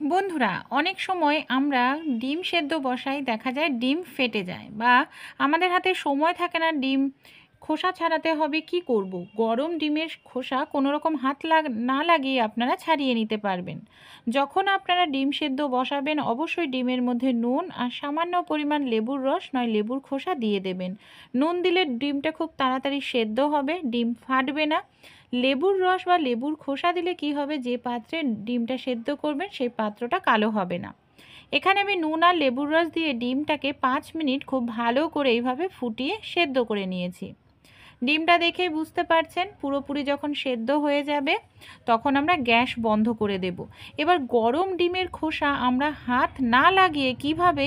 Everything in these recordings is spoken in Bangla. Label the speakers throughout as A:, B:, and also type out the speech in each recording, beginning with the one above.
A: বন্ধুরা, অনেক সময় আমরা ডিম সেদ্ধ বসাই, দেখা যায় ডিম ফেটে যায় বা আমাদের হাতে সময় থাকে না, ডিম খোসা ছাড়াতে হবে। কি করব? গরম ডিমের খোসা কোনো রকম হাত না লাগিয়ে আপনারা ছাড়িয়ে নিতে পারবেন। যখন আপনারা ডিম সেদ্ধ বসাবেন, অবশ্যই ডিমের মধ্যে নুন আর সামান্য পরিমাণ লেবুর রস নয় লেবুর খোসা দিয়ে দেবেন। নুন দিলে ডিমটা খুব তাড়াতাড়ি সেদ্ধ হবে, ডিম ফাটবে না। লেবুর রস বা লেবুর খোসা দিলে কি হবে, যে পাত্রে ডিমটা সেদ্ধ করবেন সেই পাত্রটা কালো হবে না। এখানে আমি নুন আর লেবুর রস দিয়ে ডিমটাকে 5 মিনিট খুব ভালো করে এইভাবে ফুটিয়ে সেদ্ধ করে নিয়েছি। ডিমটা দেখেই বুঝতে পারছেন পুরোপুরি যখন সেদ্ধ হয়ে যাবে তখন আমরা গ্যাস বন্ধ করে দেব। এবার গরম ডিমের খোসা আমরা হাত না লাগিয়ে কিভাবে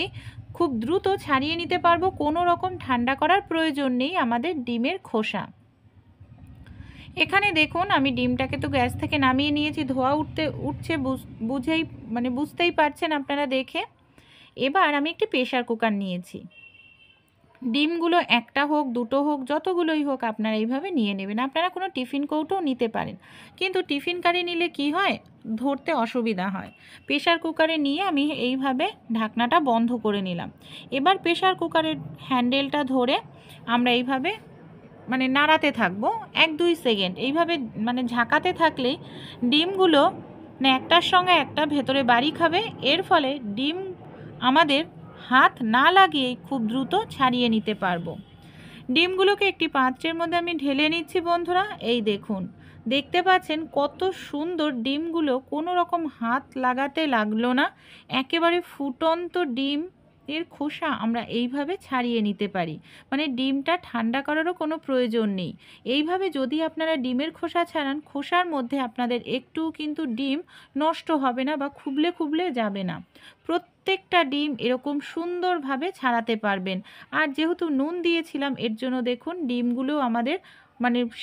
A: খুব দ্রুত ছাড়িয়ে নিতে পারবো, কোনো রকম ঠান্ডা করার প্রয়োজন নেই আমাদের ডিমের খোসা। এখানে দেখুন, আমি ডিমটাকে তো গ্যাস থেকে নামিয়ে নিয়েছি, ধোয়া উঠছে, বুঝতেই পারছেন আপনারা দেখে। এবার আমি একটি প্রেসার কুকার নিয়েছি। ডিমগুলো একটা হোক দুটো হোক যতগুলোই হোক আপনারা এইভাবে নিয়ে নেবেন। আপনারা কোনো টিফিন কৌটোও নিতে পারেন, কিন্তু টিফিন কারি নিলে কি হয়, ধরতে অসুবিধা হয়। প্রেসার কুকারে নিয়ে আমি এইভাবে ঢাকনাটা বন্ধ করে নিলাম। এবার প্রেসার কুকারের হ্যান্ডেলটা ধরে আমরা এইভাবে নাড়াতে থাকবো 1-2 সেকেন্ড। এইভাবে ঝাঁকাতে থাকলেই ডিমগুলো একটার সঙ্গে একটা ভেতরে বাড়ি খাবে। এর ফলে ডিম আমাদের হাত না লাগিয়েই খুব দ্রুত ছাড়িয়ে নিতে পারবো। ডিমগুলোকে একটি পাত্রের মধ্যে আমি ঢেলে নিচ্ছি বন্ধুরা। এই দেখুন, দেখতে পাচ্ছেন কত সুন্দর ডিমগুলো, কোনো রকম হাত লাগাতে লাগলো না। একেবারে ফুটন্ত ডিম এর খোসা আমরা এইভাবে ছাড়িয়ে নিতে পারি, ডিমটা ঠান্ডা করারও কোনো প্রয়োজন নেই। এইভাবে যদি আপনারা ডিমের খোসা ছাড়ান, খোসার মধ্যে আপনাদের একটু কিন্তু ডিম নষ্ট হবে না বা খুবলে খুবলে যাবে না। প্রত্যেকটা ডিম এরকম সুন্দরভাবে ছাড়াতে পারবেন। আর যেহেতু নুন দিয়েছিলাম এর জন্য দেখুন ডিমগুলো আমাদের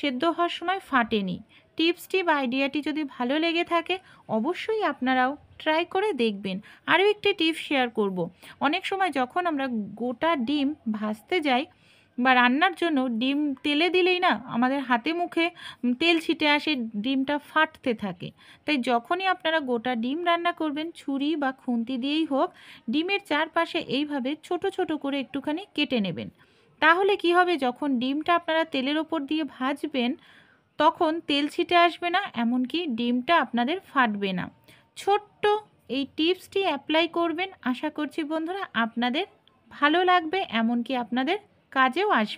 A: সেদ্ধ হওয়ার সময় ফাটেনি। টিপসটি বা আইডিয়াটি যদি ভালো লেগে থাকে অবশ্যই আপনারাও ট্রাই করে দেখবেন। আরও একটি টিপস শেয়ার করব। অনেক সময় যখন আমরা গোটা ডিম ভাজতে যাই বা রান্নার জন্য, ডিম তেলে দিলেই না আমাদের হাতে মুখে তেল ছিটে আসে, ডিমটা ফাটতে থাকে। তাই যখনই আপনারা গোটা ডিম রান্না করবেন, ছুরি বা খুন্তি দিয়েই হোক, ডিমের চারপাশে এইভাবে ছোট ছোট করে একটুখানি কেটে নেবেন। তাহলে কি হবে, যখন ডিমটা আপনারা তেলের ওপর দিয়ে ভাজবেন তখন তেল ছিটে আসবে না, এমনকি ডিমটা আপনাদের ফাটবে না। ছোট্ট এই টিপসটি অ্যাপ্লাই করবেন, আশা করছি বন্ধুরা আপনাদের ভালো লাগবে, এমনকি আপনাদের কাজেও আসবে।